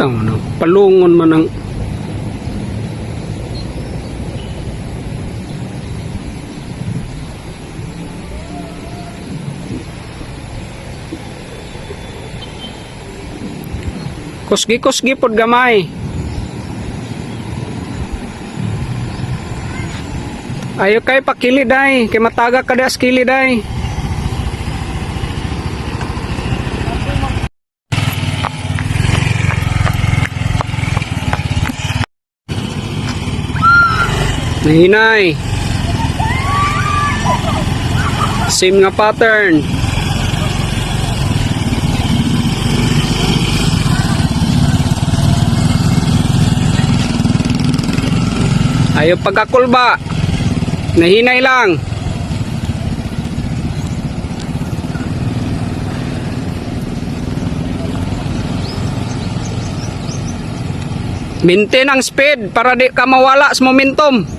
Ano, palungon man ang kusgi-kusgi pod gamay. Ayo kay pakili day, kay mataga ka das kili day. Nahinay. Same nga pattern. Ayaw pagkakulba. Nahinay lang. Maintain ang speed para di ka mawala sa momentum.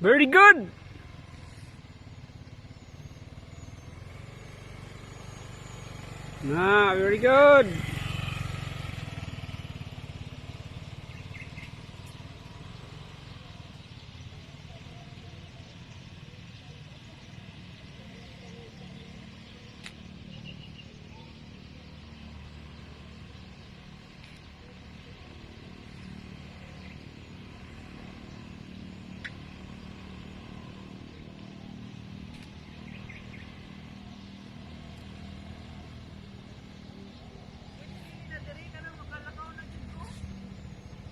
Very good. Very good.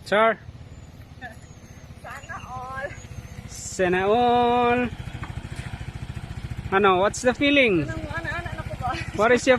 Sir. Sana all. Sana all. Ano, what's the feeling? Ano, ano ko ba? What is your